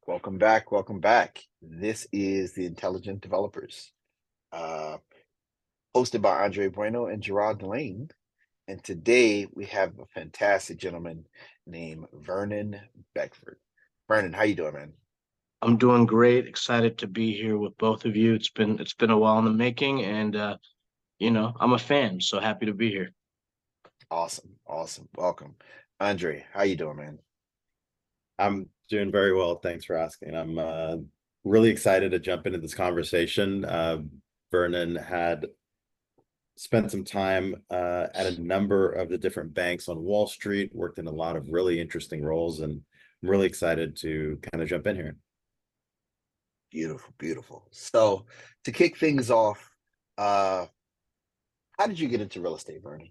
Welcome back. Welcome back. This is the Intelligent Developers, uh, hosted by Andre Bueno and Gerard Delane. And today we have a fantastic gentleman named Vernon Beckford. Vernon, how you doing, man? I'm doing great. Excited to be here with both of you. It's been a while in the making, and I'm a fan, so happy to be here. Awesome, awesome. Welcome, Andre. How you doing, man? I'm doing very well. Thanks for asking. I'm really excited to jump into this conversation. Vernon had spent some time at a number of the different banks on Wall Street, worked in a lot of really interesting roles, and I'm really excited to kind of jump in here. Beautiful, beautiful. So to kick things off, uh, how did you get into real estate, Vernon?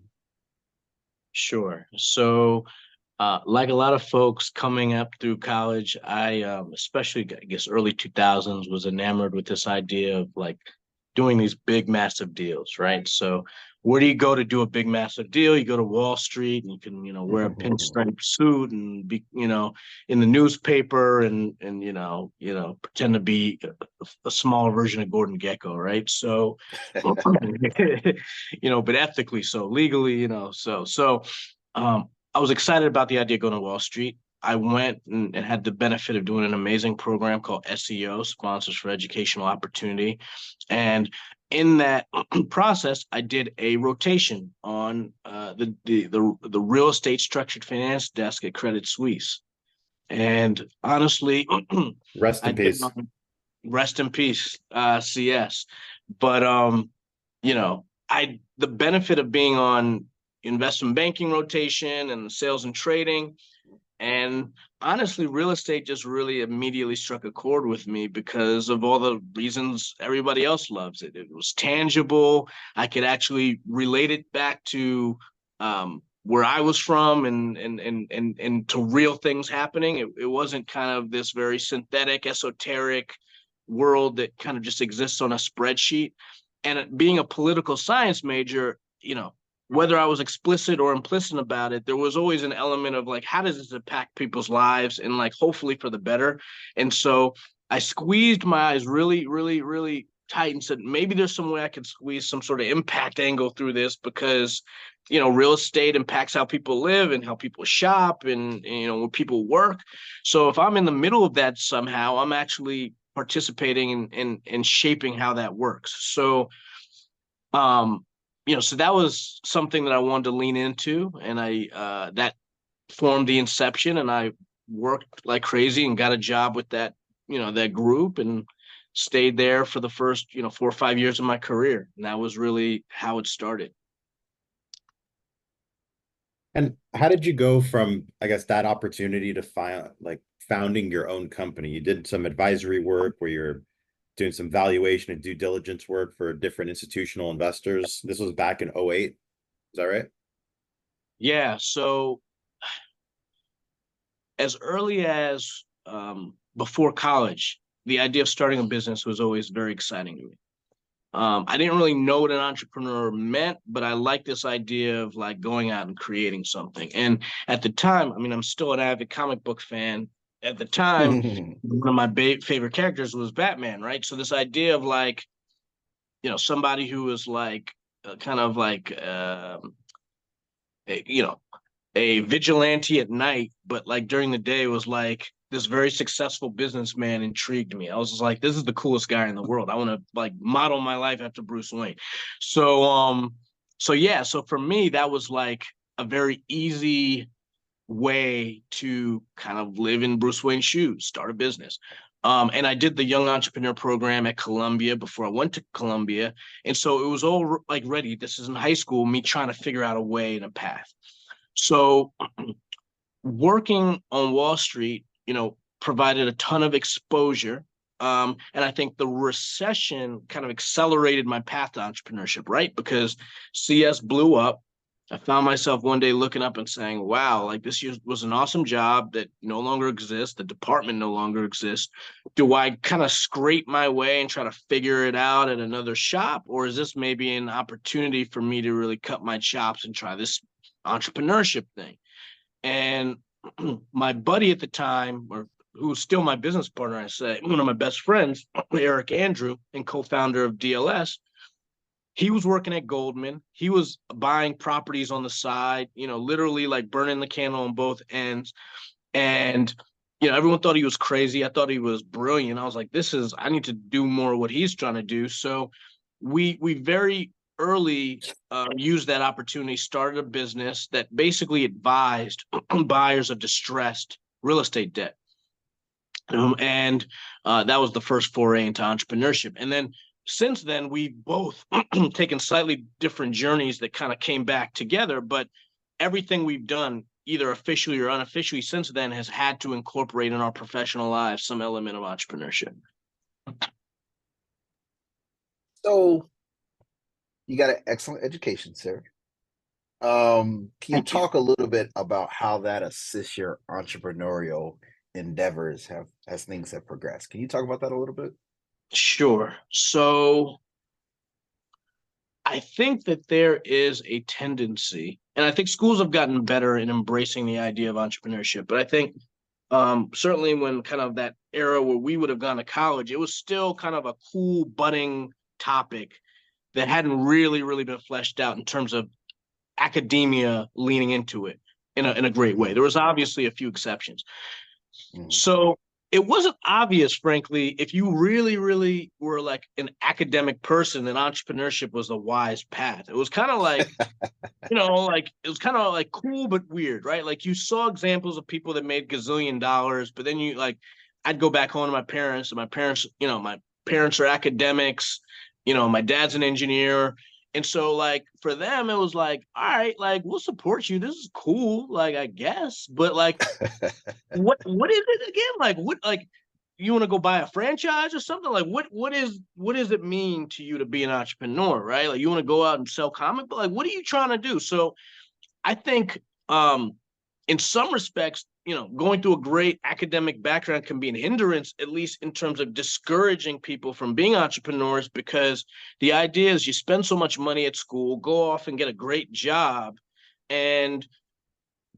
Sure. So, like a lot of folks coming up through college, I especially I guess early 2000s was enamored with this idea of like doing these big massive deals, right? So where do you go to do a big massive deal? You go to Wall Street and you can, wear a pinstripe suit and be, in the newspaper and pretend to be a smaller version of Gordon Gekko, right? So but ethically so, legally, um I was excited about the idea of going to Wall Street. I went and had the benefit of doing an amazing program called SEO, Sponsors for Educational Opportunity. And in that process, I did a rotation on the real estate structured finance desk at Credit Suisse. And honestly, Rest I in did peace. rest in peace, CS. But I the benefit of being on investment banking rotation and sales and trading, and honestly, real estate just really immediately struck a chord with me because of all the reasons everybody else loves it. It was tangible. I could actually relate it back to where I was from and to real things happening. It wasn't kind of this very synthetic, esoteric world that kind of just exists on a spreadsheet. And being a political science major, whether I was explicit or implicit about it, there was always an element of like, how does this impact people's lives and like hopefully for the better. And so I squeezed my eyes really, really, really tight and said, maybe there's some way I could squeeze some sort of impact angle through this because, real estate impacts how people live and how people shop and where people work. So if I'm in the middle of that somehow, I'm actually participating in shaping how that works. So so that was something that I wanted to lean into, and I that formed the inception, and I worked like crazy and got a job with that group and stayed there for the first 4 or 5 years of my career, and that was really how it started. And how did you go from, I guess, that opportunity to founding your own company? You did some advisory work where you're doing some valuation and due diligence work for different institutional investors. This was back in '08. Is that right? Yeah, so as early as before college, the idea of starting a business was always very exciting to me. I didn't really know what an entrepreneur meant, but I like this idea of like going out and creating something. And at the time, I mean, I'm still an avid comic book fan. At the time, one of my favorite characters was Batman, right? So this idea of like, somebody who was like kind of like, a, you know, a vigilante at night, but like during the day was like this very successful businessman intrigued me. I was just like, this is the coolest guy in the world. I want to like model my life after Bruce Wayne. So yeah, so for me, that was like a very easy way to kind of live in Bruce Wayne's shoes, start a business. And I did the Young Entrepreneur program at Columbia before I went to Columbia. And so it was all like ready. This is in high school, me trying to figure out a way and a path. So working on Wall Street, provided a ton of exposure. And I think the recession kind of accelerated my path to entrepreneurship, right? Because CS blew up. I found myself one day looking up and saying, wow, like this was an awesome job that no longer exists. The department no longer exists. Do I kind of scrape my way and try to figure it out at another shop? Or is this maybe an opportunity for me to really cut my chops and try this entrepreneurship thing? And my buddy at the time, or who's still my business partner, I say, one of my best friends, Eric Andrew, and co-founder of DLS, he was working at Goldman. He was buying properties on the side, literally like burning the candle on both ends. And, everyone thought he was crazy. I thought he was brilliant. I was like, I need to do more of what he's trying to do. So we very early used that opportunity, started a business that basically advised buyers of distressed real estate debt. And that was the first foray into entrepreneurship. And then since then, we've both taken slightly different journeys that kind of came back together. But everything we've done, either officially or unofficially, since then has had to incorporate in our professional lives some element of entrepreneurship. So you got an excellent education, sir. Can you talk a little bit about how that assists your entrepreneurial endeavors as things have progressed? Can you talk about that a little bit? Sure. So I think that there is a tendency, and I think schools have gotten better in embracing the idea of entrepreneurship, but I think certainly when kind of that era where we would have gone to college, it was still kind of a cool budding topic that hadn't really been fleshed out in terms of academia leaning into it in a great way. There was obviously a few exceptions. So it wasn't obvious, frankly, if you really were like an academic person, then entrepreneurship was the wise path. It was kind of like, it was kind of like cool, but weird, right? Like you saw examples of people that made gazillion dollars, but then I'd go back home to my parents, and my parents are academics, my dad's an engineer. And so like for them, it was like, all right, like we'll support you. This is cool, like I guess. But like what is it again? Like what, like you want to go buy a franchise or something? Like what does it mean to you to be an entrepreneur, right? Like you want to go out and sell comic book? Like what are you trying to do? So I think in some respects, going through a great academic background can be an hindrance, at least in terms of discouraging people from being entrepreneurs, because the idea is you spend so much money at school, go off and get a great job and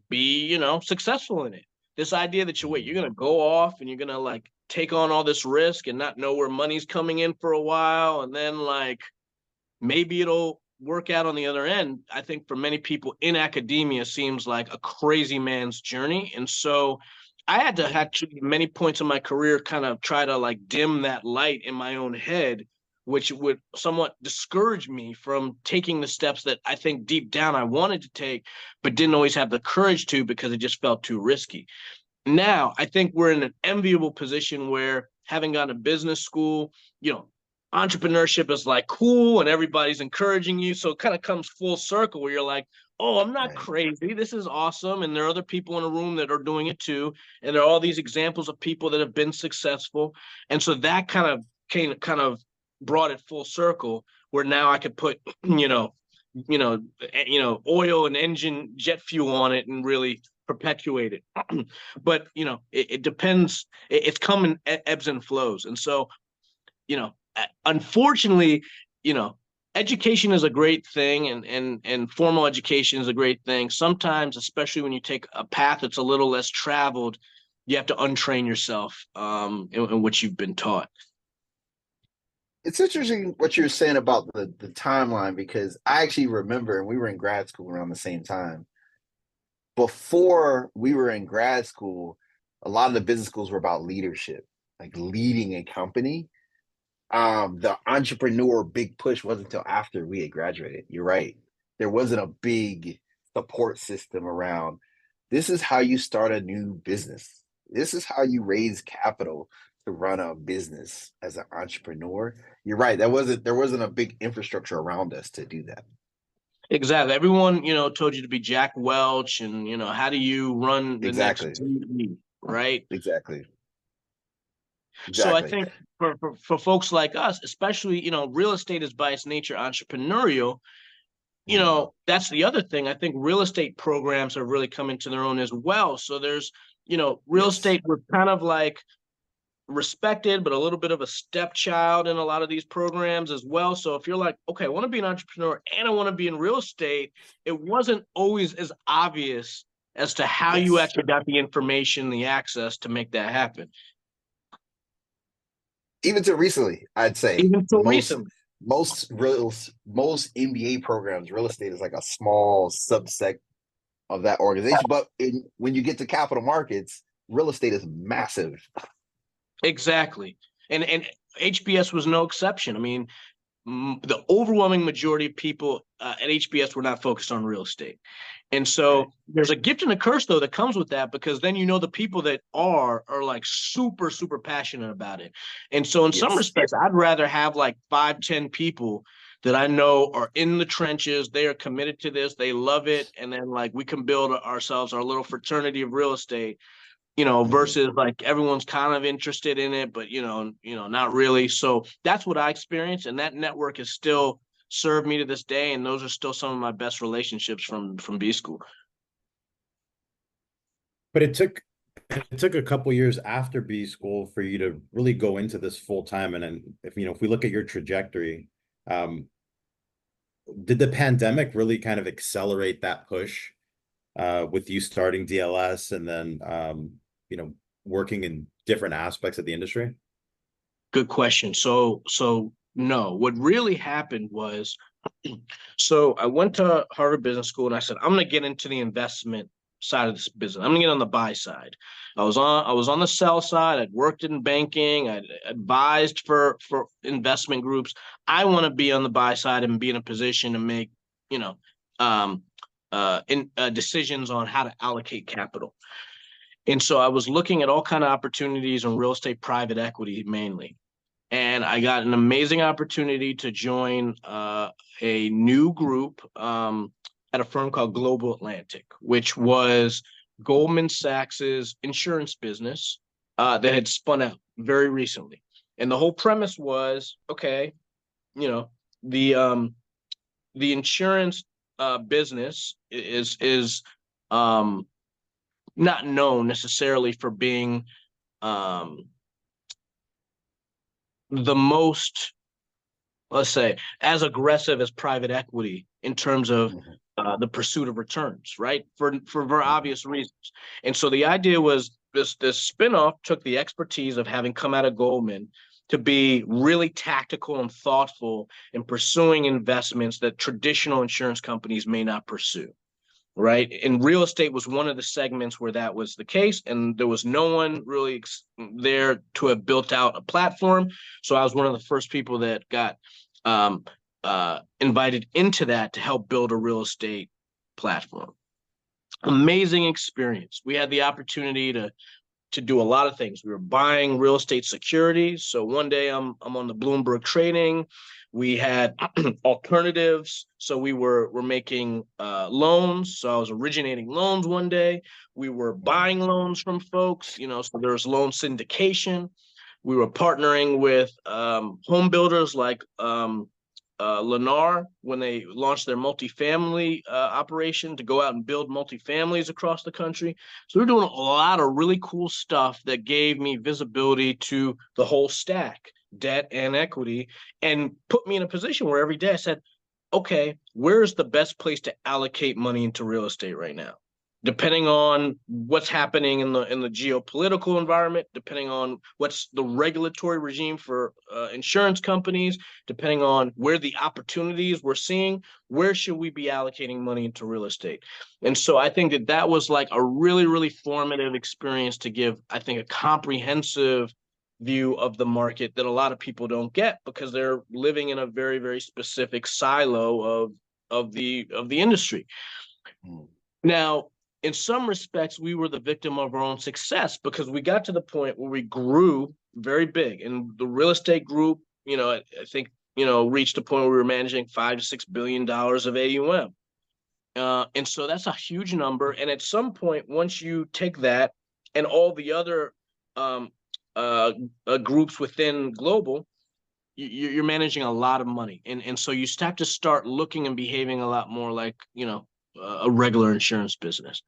be, successful in it. This idea that you're going to go off and you're going to like take on all this risk and not know where money's coming in for a while. And then like, maybe it'll work out on the other end, I think for many people in academia seems like a crazy man's journey. And so I had to actually, many points in my career, kind of try to like dim that light in my own head, which would somewhat discourage me from taking the steps that I think deep down I wanted to take, but didn't always have the courage to because it just felt too risky. Now, I think we're in an enviable position where, having gone to business school, entrepreneurship is like cool and everybody's encouraging you. So it kind of comes full circle where you're like, oh, I'm not crazy. This is awesome. And there are other people in the room that are doing it too. And there are all these examples of people that have been successful. And so that kind of brought it full circle where now I could put, oil and engine jet fuel on it and really perpetuate it. But, it depends. It's come in ebbs and flows. And so, unfortunately, education is a great thing and formal education is a great thing. Sometimes, especially when you take a path that's a little less traveled, you have to untrain yourself in what you've been taught. It's interesting what you're saying about the timeline, because I actually remember, and we were in grad school around the same time. Before we were in grad school, a lot of the business schools were about leadership, like leading a company. The entrepreneur big push wasn't until after we had graduated. You're right. There wasn't a big support system around, this is how you start a new business. This is how you raise capital to run a business as an entrepreneur. You're right. There wasn't a big infrastructure around us to do that. Exactly. Everyone, told you to be Jack Welch and, how do you run the next TV, right? Exactly. So I think for folks like us, especially, real estate is by its nature entrepreneurial. That's the other thing. I think real estate programs have really come into their own as well. So there's, real estate was kind of like respected, but a little bit of a stepchild in a lot of these programs as well. So if you're like, okay, I want to be an entrepreneur and I want to be in real estate, it wasn't always as obvious as to how you actually got the information, the access to make that happen. Even till recently, I'd say Even so recently. most MBA programs, real estate is like a small subset of that organization. But when you get to capital markets, real estate is massive. Exactly. And HBS was no exception. I mean, the overwhelming majority of people at HBS were not focused on real estate. And so there's a gift and a curse, though, that comes with that, because then you know the people that are like super, super passionate about it. And so in some respects, I'd rather have like 5-10 people that I know are in the trenches. They are committed to this. They love it. And then like we can build ourselves our little fraternity of real estate, versus like everyone's kind of interested in it, but not really. So that's what I experienced, and that network has still served me to this day, and those are still some of my best relationships from B school. But it took a couple years after B school for you to really go into this full time. And then if we look at your trajectory, did the pandemic really kind of accelerate that push with you starting DLS and then working in different aspects of the industry? Good question. So no, what really happened was, so I went to Harvard Business School and I said, I'm going to get into the investment side of this business. I'm going to get on the buy side. I was on the sell side. I'd worked in banking. I'd advised for investment groups. I want to be on the buy side and be in a position to make, decisions on how to allocate capital. And so I was looking at all kinds of opportunities in real estate, private equity mainly. And I got an amazing opportunity to join a new group at a firm called Global Atlantic, which was Goldman Sachs's insurance business that had spun out very recently. And the whole premise was, okay, the insurance business is not known necessarily for being the most, let's say, as aggressive as private equity in terms of the pursuit of returns, right? For very obvious reasons. And so the idea was this spinoff took the expertise of having come out of Goldman to be really tactical and thoughtful in pursuing investments that traditional insurance companies may not pursue. Right. And real estate was one of the segments where that was the case. And there was no one really there to have built out a platform. So I was one of the first people that got invited into that to help build a real estate platform. Amazing experience. We had the opportunity to do a lot of things. We were buying real estate securities. So one day I'm on the Bloomberg trading. We had alternatives. So we were making loans. So I was originating loans one day. We were buying loans from folks, so there was loan syndication. We were partnering with home builders like Lennar when they launched their multifamily operation to go out and build multifamilies across the country. So we're doing a lot of really cool stuff that gave me visibility to the whole stack, debt and equity, and put me in a position where every day I said, okay, where's the best place to allocate money into real estate right now? Depending on what's happening in the geopolitical environment, depending on what's the regulatory regime for insurance companies, depending on where the opportunities we're seeing, where should we be allocating money into real estate? And so I think that was like a really, really formative experience to give, I think, a comprehensive view of the market that a lot of people don't get because they're living in a very, very specific silo of the industry. Now, in some respects, we were the victim of our own success because we got to the point where we grew very big. And the real estate group, I think, reached a point where we were managing $5 to $6 billion of AUM. And so that's a huge number. And at some point, once you take that and all the other groups within Global, you're managing a lot of money. And so you have to start looking and behaving a lot more like, a regular insurance business.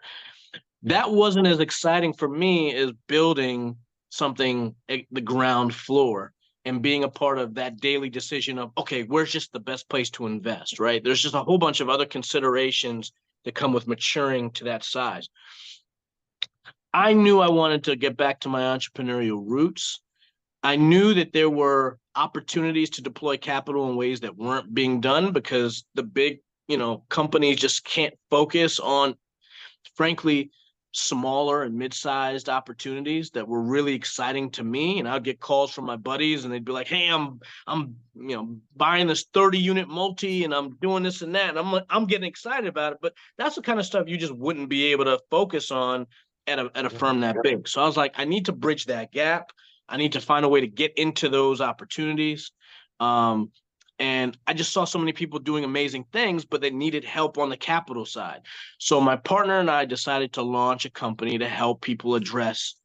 That wasn't as exciting for me as building something at the ground floor and being a part of that daily decision of, okay, where's just the best place to invest, right? There's just a whole bunch of other considerations that come with maturing to that size. I knew I wanted to get back to my entrepreneurial roots. I knew that there were opportunities to deploy capital in ways that weren't being done because the big, companies just can't focus on, frankly, smaller and mid-sized opportunities that were really exciting to me. And I'd get calls from my buddies and they'd be like, hey, I'm buying this 30-unit multi and I'm doing this and that. And I'm getting excited about it. But that's the kind of stuff you just wouldn't be able to focus on at a firm that big. So I was like, I need to bridge that gap. I need to find a way to get into those opportunities. And I just saw so many people doing amazing things, but they needed help on the capital side. So my partner and I decided to launch a company to help people address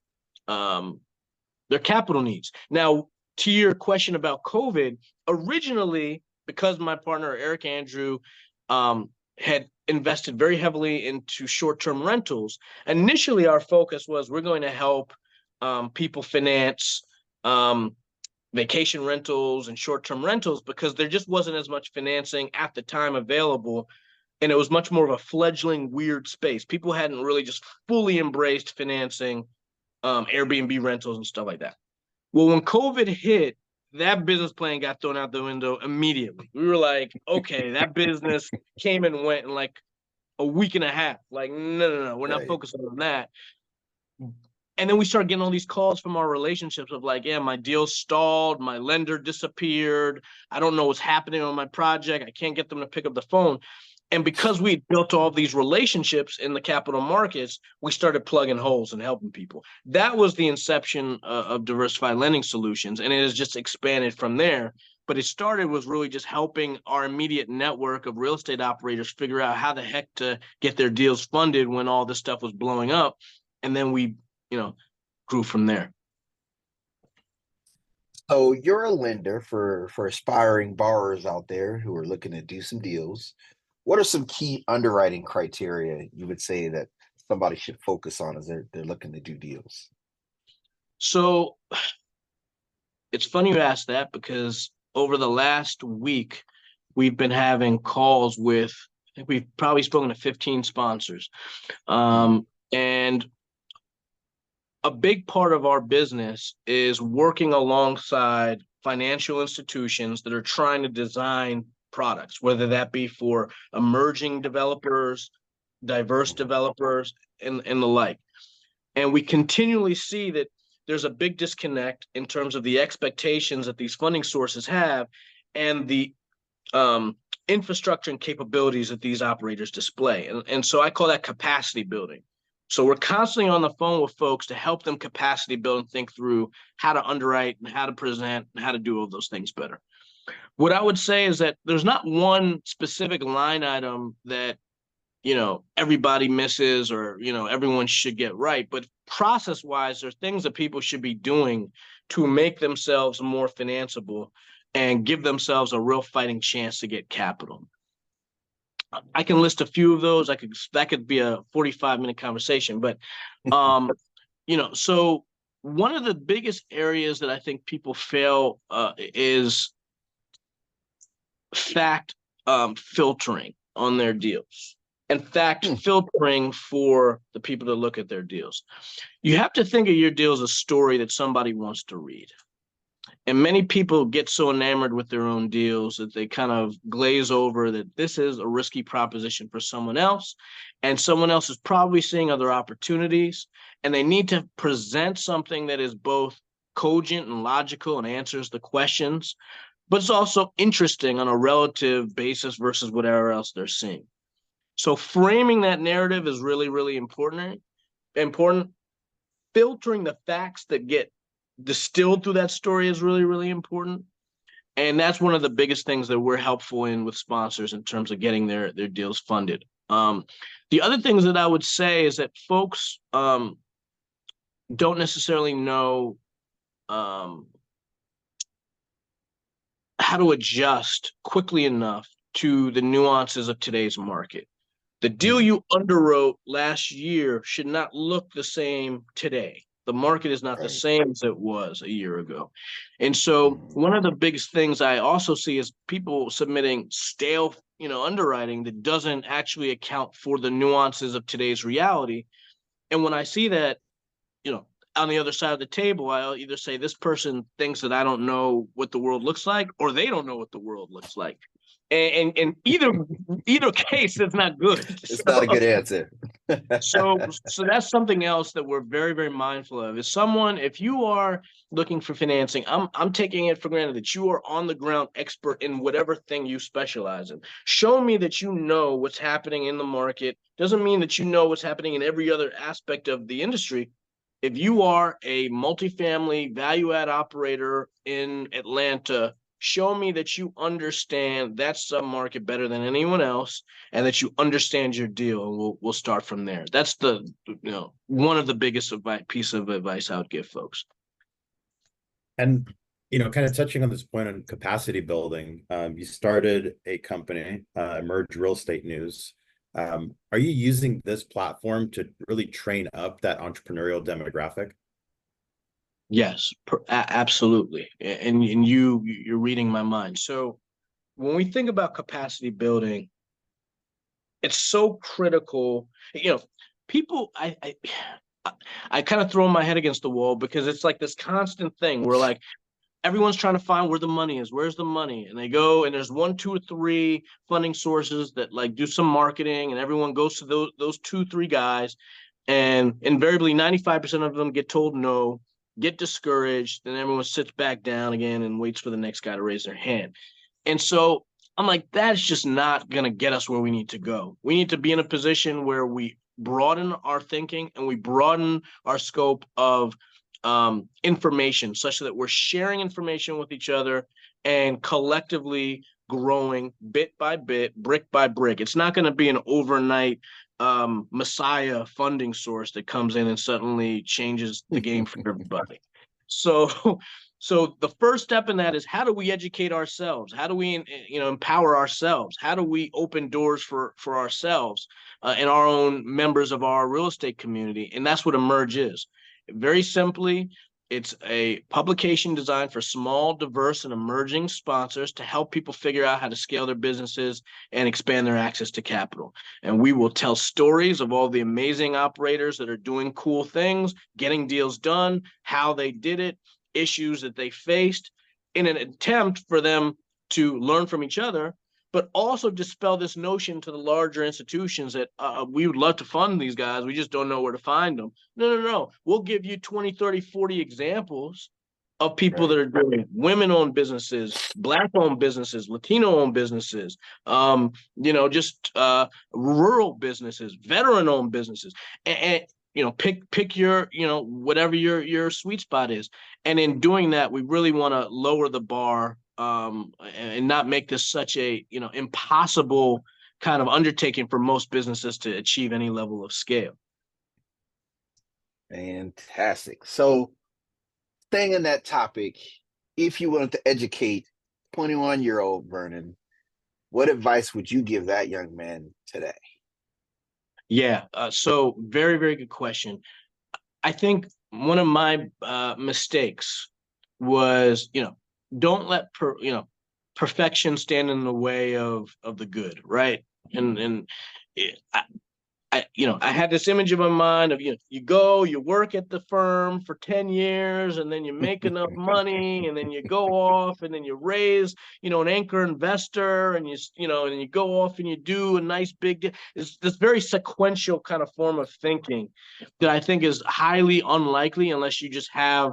their capital needs. Now, to your question about COVID, originally, because my partner, Eric Andrew, had invested very heavily into short-term rentals, initially our focus was we're going to help people finance vacation rentals and short-term rentals because there just wasn't as much financing at the time available. And it was much more of a fledgling weird space. People hadn't really just fully embraced financing Airbnb rentals and stuff like that. Well, when COVID hit, that business plan got thrown out the window immediately. We were like, okay, that business came and went in like a week and a half. Like, no, we're not focusing on that. And then we started getting all these calls from our relationships of like, yeah, my deal stalled, my lender disappeared, I don't know what's happening on my project, I can't get them to pick up the phone. And because we built all these relationships in the capital markets, we started plugging holes and helping people. That was the inception of Diversified Lending Solutions, and it has just expanded from there. But it started was really just helping our immediate network of real estate operators figure out how the heck to get their deals funded when all this stuff was blowing up. And then we grew from there. So you're a lender for aspiring borrowers out there who are looking to do some deals. What are some key underwriting criteria you would say that somebody should focus on as they're looking to do deals? So it's funny you asked that because over the last week, we've been having calls with, I think we've probably spoken to 15 sponsors. And a big part of our business is working alongside financial institutions that are trying to design products, whether that be for emerging developers, diverse developers, and the like. And we continually see that there's a big disconnect in terms of the expectations that these funding sources have and the infrastructure and capabilities that these operators display. And so I call that capacity building. So we're constantly on the phone with folks to help them capacity build and think through how to underwrite and how to present and how to do all those things better. What I would say is that there's not one specific line item that, everybody misses or, everyone should get right. But process-wise, there's things that people should be doing to make themselves more financeable and give themselves a real fighting chance to get capital. I can list a few of those. That could be a 45-minute conversation, but so one of the biggest areas that I think people fail is fact filtering on their deals and fact filtering for the people that look at their deals. You have to think of your deal as a story that somebody wants to read. And many people get so enamored with their own deals that they kind of glaze over that this is a risky proposition for someone else. And someone else is probably seeing other opportunities. And they need to present something that is both cogent and logical and answers the questions, but it's also interesting on a relative basis versus whatever else they're seeing. So framing that narrative is really, really important. Filtering the facts that get distilled through that story is really, really important. And that's one of the biggest things that we're helpful in with sponsors in terms of getting their deals funded. The other things that I would say is that folks don't necessarily know how to adjust quickly enough to the nuances of today's market. The deal you underwrote last year should not look the same today. The market is not the Right. same as it was a year ago. And so Mhm. one of the biggest things I also see is people submitting stale, underwriting that doesn't actually account for the nuances of today's reality. And when I see that, you know, on the other side of the table, I'll either say this person thinks that I don't know what the world looks like, or they don't know what the world looks like. And either case is not good. It's not a good answer. So that's something else that we're very, very mindful of. If you are looking for financing, I'm taking it for granted that you are on the ground expert in whatever thing you specialize in. Show me that you know what's happening in the market. Doesn't mean that you know what's happening in every other aspect of the industry. If you are a multifamily value add operator in Atlanta, show me that you understand that submarket better than anyone else, and that you understand your deal, and we'll start from there. That's one of the biggest piece of advice I would give folks. And, kind of touching on this point on capacity building, you started a company, Emerge Real Estate News. Are you using this platform to really train up that entrepreneurial demographic? Yes, absolutely. And you're reading my mind. So when we think about capacity building, it's so critical. People, I kind of throw my head against the wall, because it's like this constant thing where, like, everyone's trying to find where the money is. Where's the money? And they go, and there's 1, 2, or 3 funding sources that like do some marketing, and everyone goes to those 2, 3 guys, and invariably 95% of them get told no, get discouraged, and everyone sits back down again and waits for the next guy to raise their hand. And so I'm like, that's just not going to get us where we need to go. We need to be in a position where we broaden our thinking and we broaden our scope of information, such that we're sharing information with each other and collectively growing bit by bit, brick by brick. It's not going to be an overnight messiah funding source that comes in and suddenly changes the game for everybody. So the first step in that is, how do we educate ourselves? How do we empower ourselves? How do we open doors for ourselves and our own members of our real estate community? And that's what Emerge is. Very simply, it's a publication designed for small, diverse, and emerging sponsors to help people figure out how to scale their businesses and expand their access to capital. And we will tell stories of all the amazing operators that are doing cool things, getting deals done, how they did it, issues that they faced, in an attempt for them to learn from each other, but also dispel this notion to the larger institutions that we would love to fund these guys, we just don't know where to find them. No. We'll give you 20, 30, 40 examples of people that are doing women-owned businesses, Black-owned businesses, Latino-owned businesses, just rural businesses, veteran-owned businesses, and pick your, whatever your sweet spot is. And in doing that, we really want to lower the bar and not make this such a, impossible kind of undertaking for most businesses to achieve any level of scale. Fantastic. So, staying on that topic, if you wanted to educate 21-year-old Vernon, what advice would you give that young man today? Yeah. So very, very good question. I think one of my mistakes was, don't let perfection stand in the way of the good, right? And I had this image in my mind of, you work at the firm for 10 years, and then you make enough money, and then you go off, and then you raise, an anchor investor, and and you go off and you do a nice big, it's this very sequential kind of form of thinking that I think is highly unlikely unless you just have,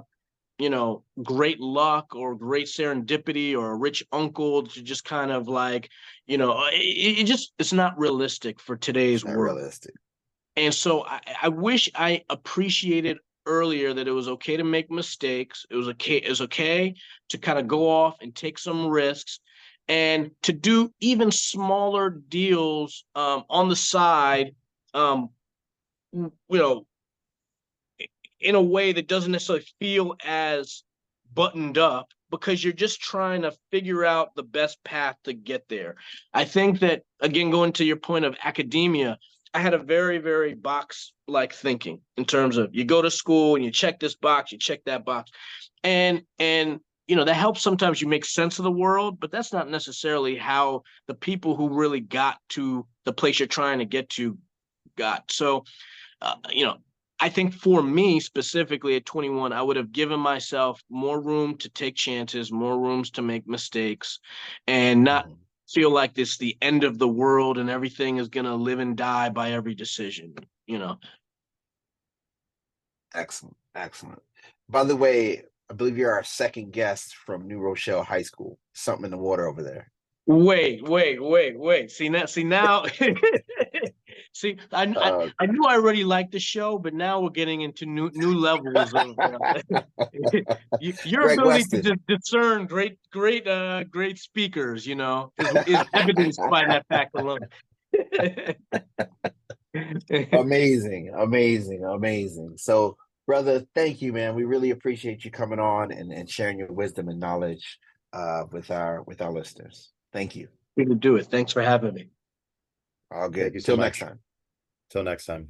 great luck or great serendipity or a rich uncle to just kind of like, it's not realistic for today's world. Realistic. And so I wish I appreciated earlier that it was okay to make mistakes. It was okay to kind of go off and take some risks, and to do even smaller deals on the side, in a way that doesn't necessarily feel as buttoned up, because you're just trying to figure out the best path to get there. I think that, again, going to your point of academia, I had a very, very box-like thinking in terms of you go to school and you check this box, you check that box. And that helps sometimes you make sense of the world, but that's not necessarily how the people who really got to the place you're trying to get to got. So, I think for me specifically at 21, I would have given myself more room to take chances, more rooms to make mistakes, and not feel like this the end of the world and everything is going to live and die by every decision. Excellent, excellent. By the way, I believe you're our second guest from New Rochelle High School. Something in the water over there. Wait. See now. See, I knew I already liked the show, but now we're getting into new levels of your Greg ability to Weston. discern great speakers. Is evidenced by that fact alone. Amazing, amazing, amazing. So, brother, thank you, man. We really appreciate you coming on and sharing your wisdom and knowledge with our listeners. Thank you. We can do it. Thanks for having me. All good. Thank you so Till much. next time. Till next time.